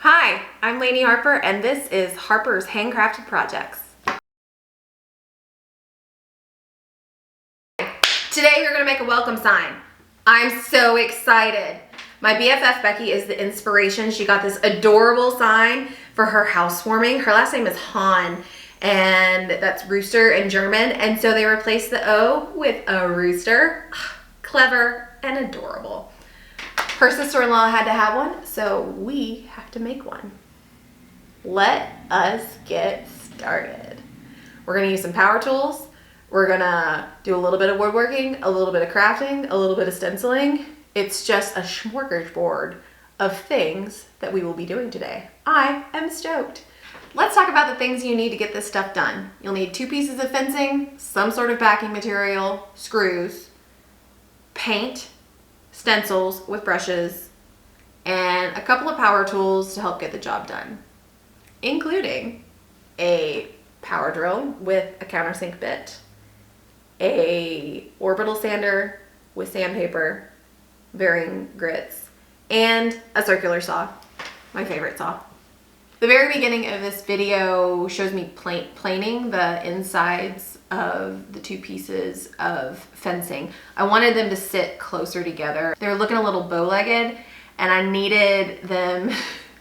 Hi, I'm Lainey Harper, and this is Harper's Handcrafted Projects. Today we're going to make a welcome sign. I'm so excited. My BFF Becky is the inspiration. She got this adorable sign for her housewarming. Her last name is Hahn, and that's rooster in German, and so they replaced the O with a rooster. Clever and adorable. Her sister-in-law had to have one, so we have to make one. Let us get started. We're gonna use some power tools. We're gonna do a little bit of woodworking, a little bit of crafting, a little bit of stenciling. It's just a smorgasbord of things that we will be doing today. I am stoked. Let's talk about the things you need to get this stuff done. You'll need 2 pieces of fencing, some sort of backing material, screws, paint, stencils with brushes, and a couple of power tools to help get the job done, including a power drill with a countersink bit, a orbital sander with sandpaper, varying grits, and a circular saw, my favorite saw. The very beginning of this video shows me planing the insides of the 2 pieces of fencing. I wanted them to sit closer together. They were looking a little bow-legged, and I needed them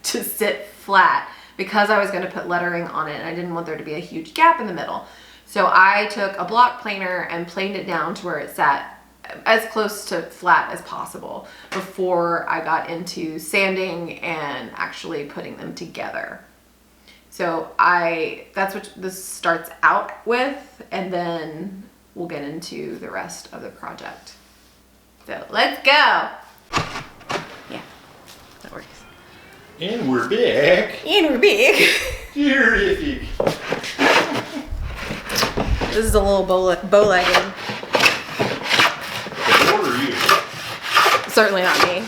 to sit flat because I was going to put lettering on it, and I didn't want there to be a huge gap in the middle. So I took a block planer and planed it down to where it sat as close to flat as possible before I got into sanding and actually putting them together. So that's what this starts out with, and then we'll get into the rest of the project. So let's go. Yeah, that works. And we're back. And we're big. Terrific. This is a little bow-legged. What are you? Certainly not me.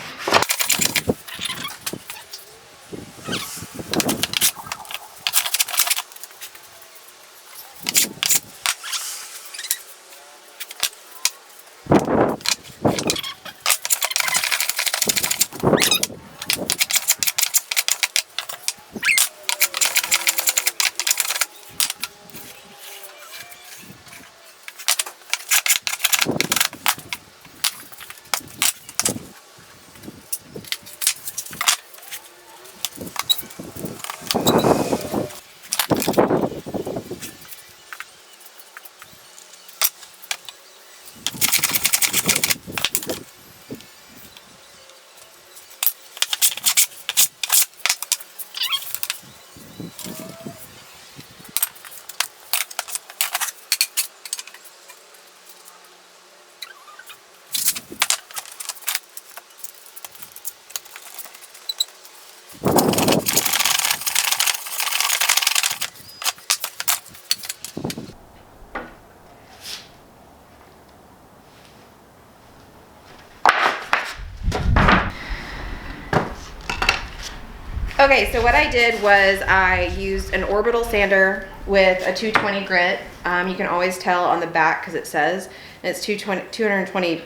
Okay, so what I did was I used an orbital sander with a 220 grit. You can always tell on the back because it says it's 220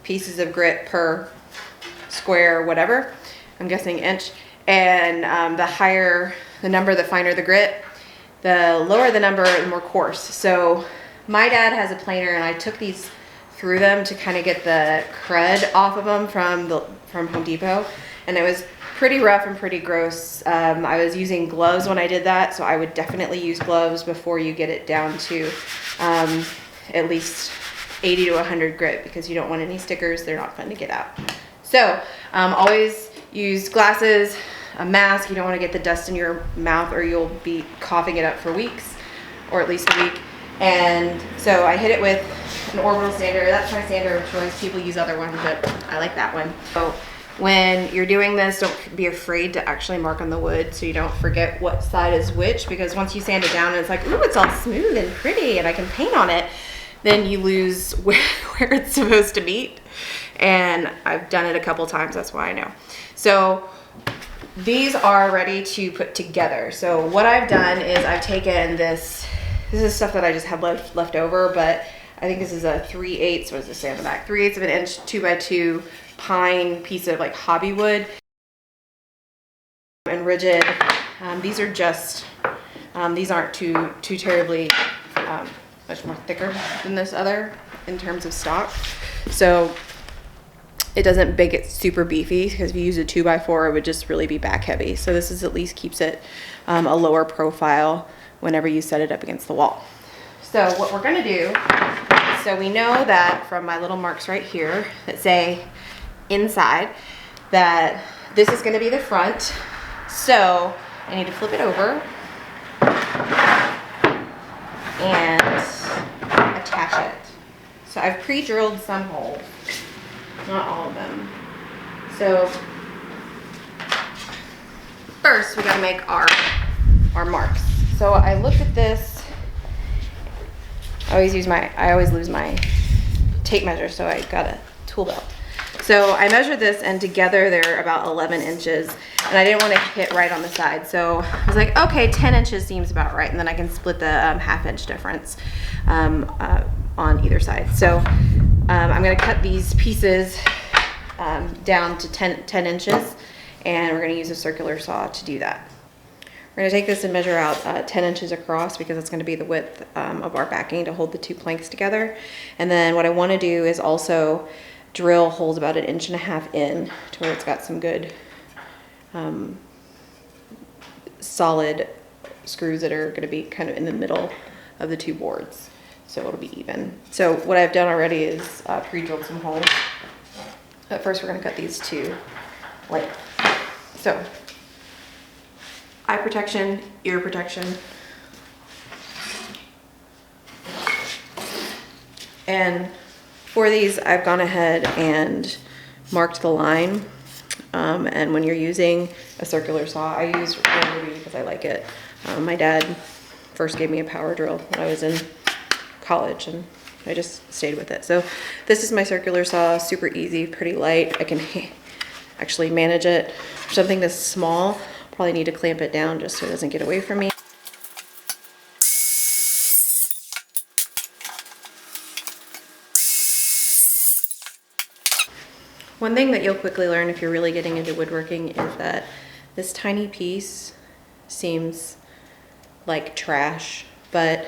pieces of grit per square whatever. I'm guessing inch. And the higher the number, the finer the grit. The lower the number, the more coarse. So my dad has a planer, and I took these through them to kind of get the crud off of them from Home Depot, and it was pretty rough and pretty gross. I was using gloves when I did that, so I would definitely use gloves before you get it down to at least 80 to 100 grit, because you don't want any stickers. They're not fun to get out. So always use glasses, a mask. You don't want to get the dust in your mouth or you'll be coughing it up for weeks, or at least a week. And so I hit it with an orbital sander. That's my sander of choice. People use other ones, but I like that one. So when you're doing this, don't be afraid to actually mark on the wood so you don't forget what side is which, because once you sand it down and it's like, ooh, it's all smooth and pretty and I can paint on it, then you lose where it's supposed to meet. And I've done it a couple times, that's why I know. So these are ready to put together. So what I've done is I've taken this is stuff that I just have left over, but I think this is a 3/8, what does it say on the back? 3/8 of an inch 2x2 pine piece of like hobby wood. and rigid. These are just, these aren't too terribly much more thicker than this other in terms of stock. So it doesn't make it super beefy, because if you use a 2x4, it would just really be back heavy. So this is at least keeps it a lower profile whenever you set it up against the wall. So what we're gonna do, so we know that from my little marks right here that say inside, that this is gonna be the front. So I need to flip it over and attach it. So I've pre-drilled some holes, not all of them. So first we gotta make our marks. So I looked at this. I always lose my tape measure, so I got a tool belt. So I measured this, and together they're about 11 inches, and I didn't want to hit right on the side. So I was like, okay, 10 inches seems about right, and then I can split the half-inch difference on either side. So I'm going to cut these pieces down to 10 inches, and we're going to use a circular saw to do that. We're going to take this and measure out 10 inches across, because it's going to be the width of our backing to hold the two planks together. And then what I want to do is also drill holes about 1.5 inches in, to where it's got some good solid screws that are going to be kind of in the middle of the two boards, so it'll be even. So what I've done already is pre-drilled some holes. But first we're going to cut these to length. So eye protection, ear protection, and for these I've gone ahead and marked the line. And when you're using a circular saw, I use Ruby because I like it. My dad first gave me a power drill when I was in college, and I just stayed with it. So this is my circular saw, super easy, pretty light. I can actually manage it. For something this small, probably need to clamp it down just so it doesn't get away from me. One thing that you'll quickly learn if you're really getting into woodworking is that this tiny piece seems like trash, but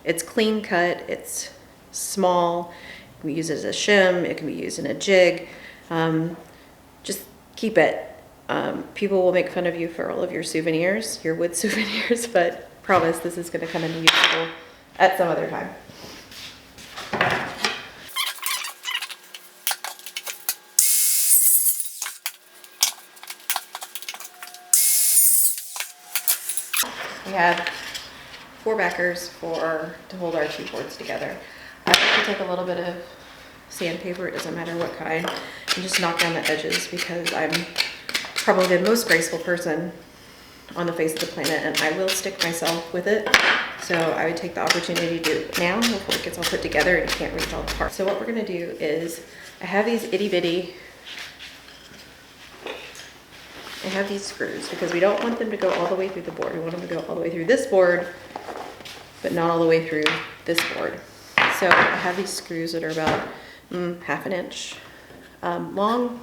it's clean cut, it's small, it can be used as a shim, it can be used in a jig. Just keep it. People will make fun of you for all of your souvenirs, your wood souvenirs, but promise this is going to come in useful at some other time. We have 4 backers to hold our two boards together. I like to take a little bit of sandpaper, it doesn't matter what kind, and just knock down the edges, because I'm probably the most graceful person on the face of the planet, and I will stick myself with it. So I would take the opportunity to do it now before it gets all put together and you can't reach all the parts. So what we're gonna do is, I have these itty bitty, I have these screws because we don't want them to go all the way through the board. We want them to go all the way through this board, but not all the way through this board. So I have these screws that are about 1/2 inch long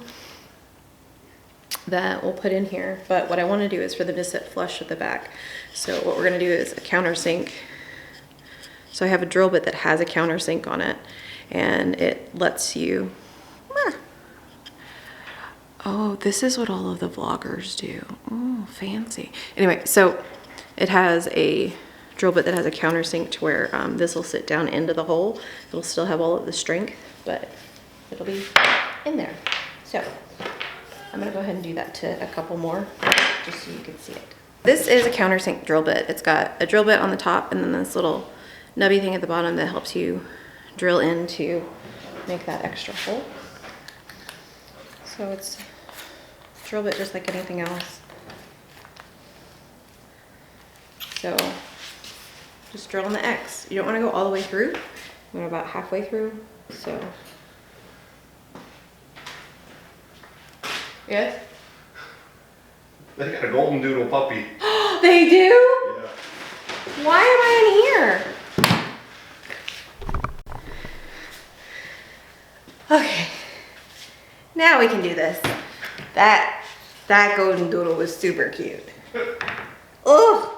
that we'll put in here. But what I want to do is for them to sit flush with the back. So what we're going to do is a countersink. So I have a drill bit that has a countersink on it, and it lets you, oh, this is what all of the vloggers do. Oh, fancy. Anyway, so it has a drill bit that has a countersink to where this will sit down into the hole. It'll still have all of the strength, but it'll be in there. So I'm gonna go ahead and do that to a couple more, just so you can see it. This is a countersink drill bit. It's got a drill bit on the top and then this little nubby thing at the bottom that helps you drill in to make that extra hole. So it's a drill bit just like anything else. So just drill on the X. You don't want to go all the way through. You want about halfway through. So yes. They got a golden doodle puppy. They do? Yeah. Why am I in here? Okay. Now we can do this. That That golden doodle was super cute. Ugh.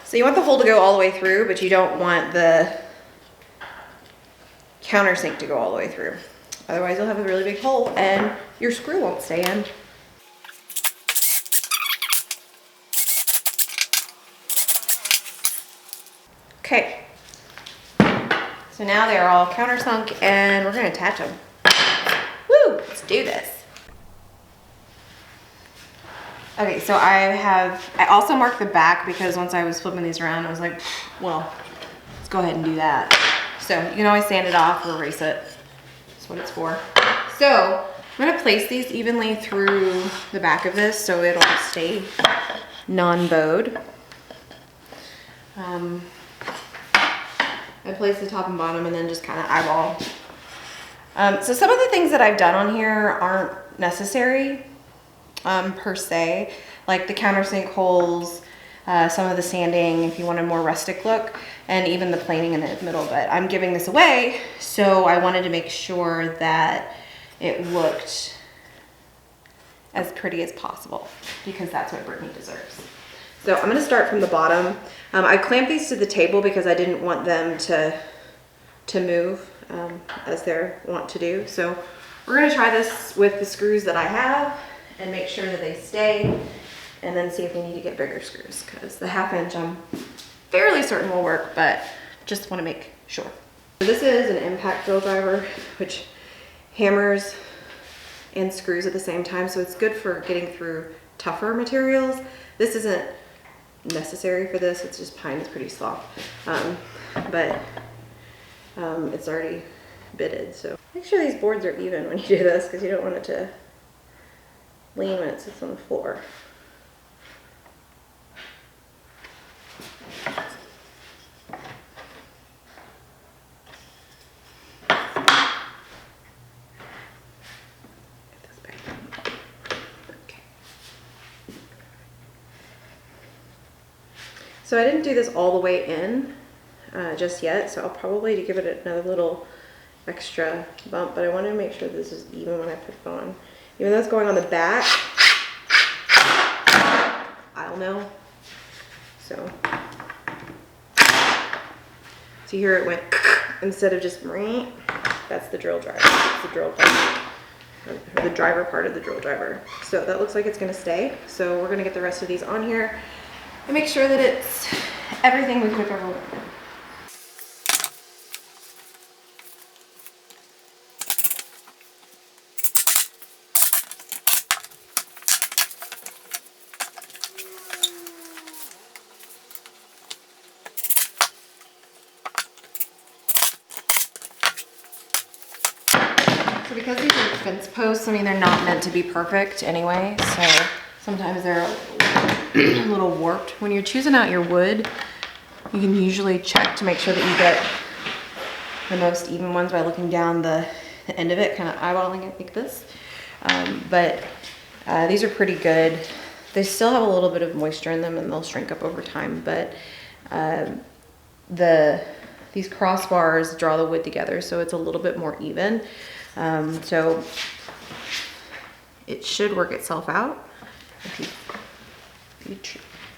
So you want the hole to go all the way through, but you don't want the countersink to go all the way through. Otherwise you'll have a really big hole and your screw won't stay in. Okay. So now they're all countersunk and we're gonna attach them. Woo, let's do this. Okay, so I also marked the back because once I was flipping these around, I was like, well, let's go ahead and do that. So you can always sand it off or erase it. That's what it's for. So I'm gonna place these evenly through the back of this so it'll stay non-bowed. I place the top and bottom and then just kind of eyeball. So some of the things that I've done on here aren't necessary per se, like the countersink holes, some of the sanding if you want a more rustic look, and even the planing in the middle, but I'm giving this away, so I wanted to make sure that it looked as pretty as possible because that's what Brittany deserves. So I'm gonna start from the bottom. I clamped these to the table because I didn't want them to move as they're wont to do. So we're gonna try this with the screws that I have and make sure that they stay, and then see if we need to get bigger screws because the 1/2 inch I'm fairly certain will work, but just wanna make sure. So this is an impact drill driver, which hammers and screws at the same time, so it's good for getting through tougher materials. This isn't necessary for this, it's just pine, it's pretty soft, but it's already bitted, so make sure these boards are even when you do this because you don't want it to lean when it sits on the floor. So I didn't do this all the way in just yet, so I'll probably give it another little extra bump, but I wanted to make sure this is even when I put it on. Even though it's going on the back, I'll know. So here it went instead of just that's the drill driver. That's the drill part, or the driver part of the drill driver. So that looks like it's gonna stay. So we're gonna get the rest of these on here and make sure that it's everything we could ever want. So because these are fence posts, I mean, they're not meant to be perfect anyway, so sometimes they're a little warped. When you're choosing out your wood, you can usually check to make sure that you get the most even ones by looking down the end of it, kind of eyeballing it like this. But these are pretty good. They still have a little bit of moisture in them and they'll shrink up over time, but these crossbars draw the wood together so it's a little bit more even. So it should work itself out if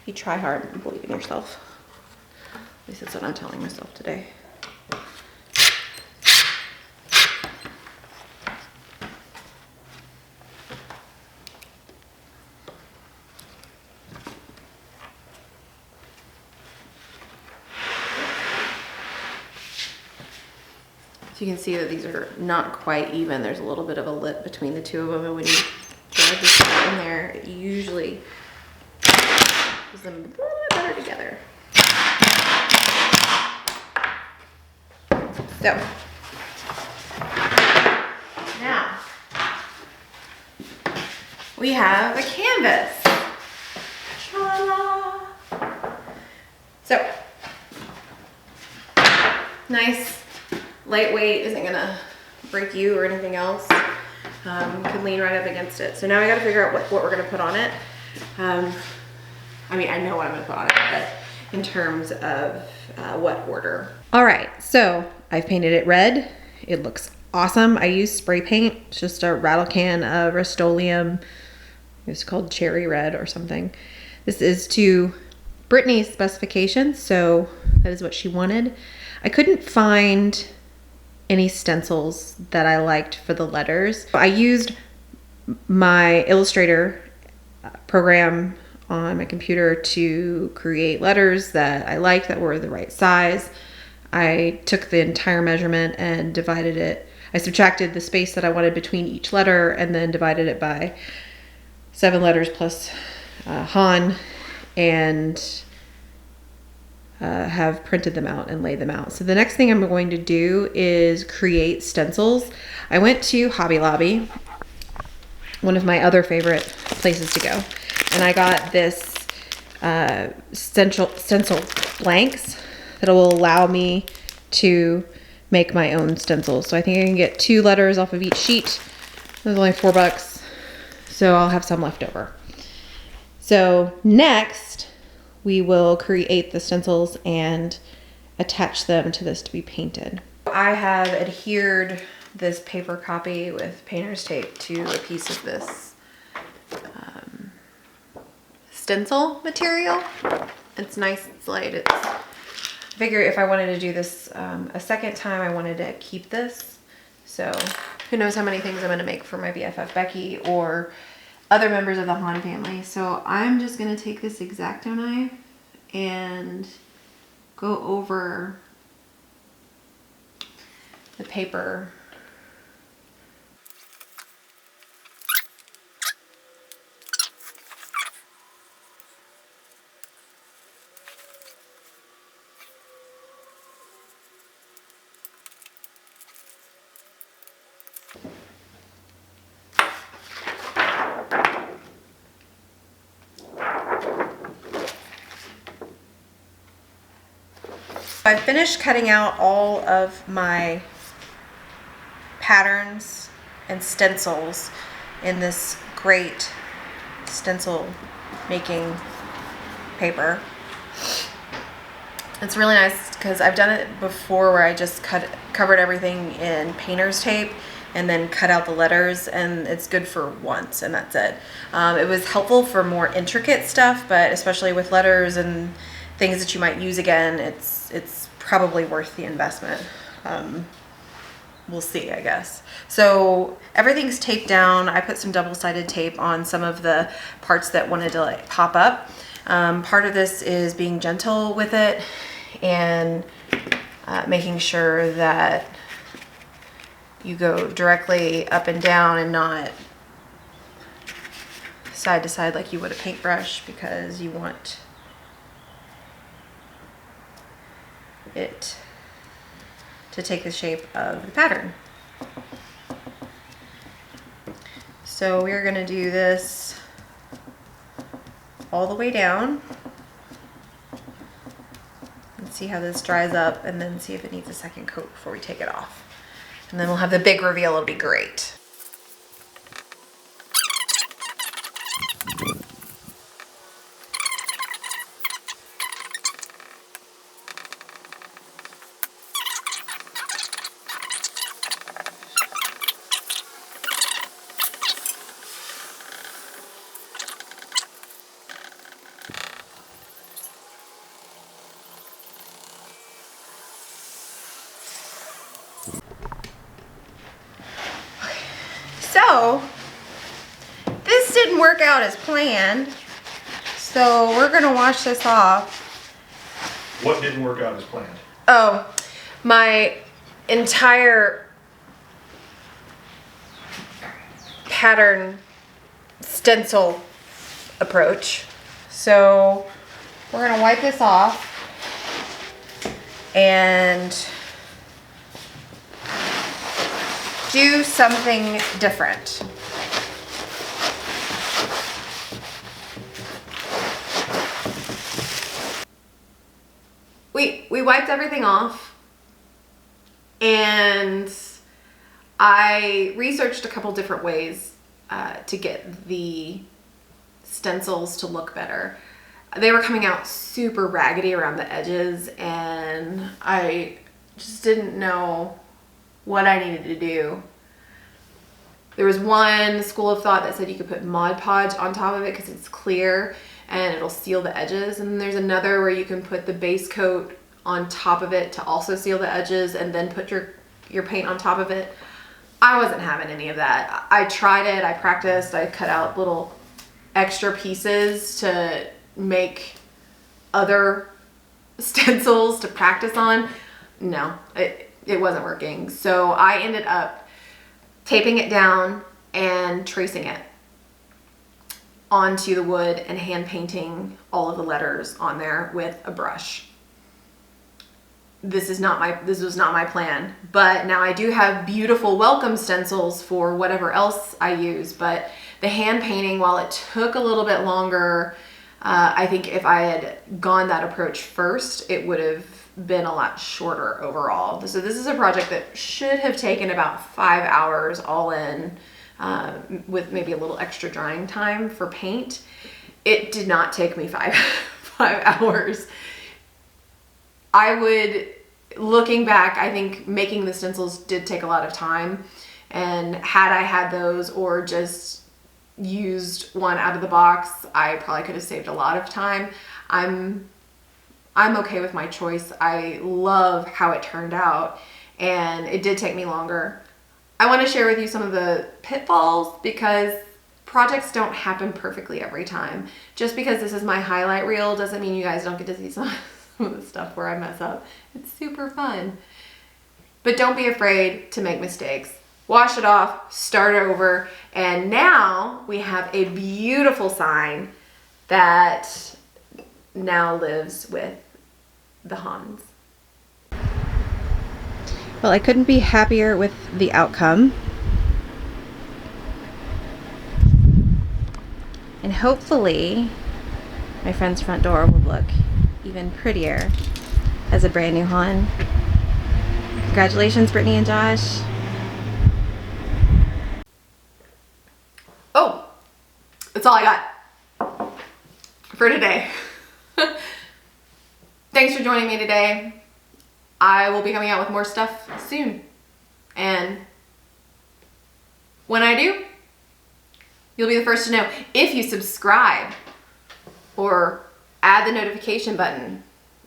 you try hard and believe in yourself. At least that's what I'm telling myself today. So you can see that these are not quite even. There's a little bit of a lip between the two of them, and when you drag this in there, it usually gives them a little bit better together. So now we have a canvas. Ta-da! So nice, lightweight, isn't gonna break you or anything else. Could lean right up against it. So now I gotta figure out what we're gonna put on it. I mean, I know what I'm gonna put on it, but in terms of what order. All right, so I've painted it red. It looks awesome. I use spray paint. It's just a rattle can of Rust-Oleum. It's called Cherry Red or something. This is to Brittany's specifications, so that is what she wanted. I couldn't find any stencils that I liked for the letters. I used my Illustrator program on my computer to create letters that I liked that were the right size. I took the entire measurement and divided it. I subtracted the space that I wanted between each letter and then divided it by 7 letters plus Han, and have printed them out and laid them out. So the next thing I'm going to do is create stencils. I went to Hobby Lobby, one of my other favorite places to go, and I got this stencil blanks that will allow me to make my own stencils. So I think I can get 2 letters off of each sheet. It was only $4, so I'll have some left over. So next, we will create the stencils and attach them to this to be painted. I have adhered this paper copy with painter's tape to a piece of this stencil material. It's nice, it's light. I figure if I wanted to do this a second time, I wanted to keep this. So who knows how many things I'm gonna make for my BFF Becky or other members of the Han family. So I'm just gonna take this X-Acto knife and go over the paper. I finished cutting out all of my patterns and stencils in this great stencil making paper. It's really nice because I've done it before where I just covered everything in painter's tape and then cut out the letters, and it's good for once and that's it. It was helpful for more intricate stuff, but especially with letters and things that you might use again, it's probably worth the investment. We'll see, I guess. So everything's taped down. I put some double-sided tape on some of the parts that wanted to like pop up. Part of this is being gentle with it and making sure that you go directly up and down and not side to side like you would a paintbrush, because you want it to take the shape of the pattern. So we're going to do this all the way down and see how this dries up, and then see if it needs a second coat before we take it off. And then we'll have the big reveal. It'll be great. So this didn't work out as planned, so we're gonna wash this off. What didn't work out as planned? Oh, my entire pattern stencil approach. So we're gonna wipe this off and do something different. We wiped everything off, and I researched a couple different ways to get the stencils to look better. they were coming out super raggedy around the edges, and I just didn't know what I needed to do. There was one school of thought that said you could put Mod Podge on top of it because it's clear and it'll seal the edges. And then there's another where you can put the base coat on top of it to also seal the edges and then put your paint on top of it. I wasn't having any of that. I tried it, I practiced, I cut out little extra pieces to make other stencils to practice on. No, it wasn't working. So I ended up taping it down and tracing it onto the wood and hand painting all of the letters on there with a brush. This was not my plan, but now I do have beautiful welcome stencils for whatever else I use. But the hand painting, while it took a little bit longer, I think if I had gone that approach first, it would have been a lot shorter overall. So this is a project that should have taken about 5 hours all in, with maybe a little extra drying time for paint. It did not take me five hours. Looking back, I think making the stencils did take a lot of time, and had I had those or just used one out of the box, I probably could have saved a lot of time. I'm okay with my choice. I love how it turned out, and it did take me longer. I want to share with you some of the pitfalls because projects don't happen perfectly every time. Just because this is my highlight reel doesn't mean you guys don't get to see some of the stuff where I mess up. It's super fun. But don't be afraid to make mistakes. Wash it off, start over, and now we have a beautiful sign that now lives with the Hans. Well, I couldn't be happier with the outcome. And hopefully my friend's front door will look even prettier as a brand new Han. Congratulations, Brittany and Josh. Oh, that's all I got for today. Thanks for joining me today. I will be coming out with more stuff soon. And when I do, you'll be the first to know. If you subscribe or add the notification button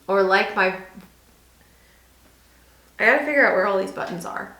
or like my... I gotta figure out where all these buttons are.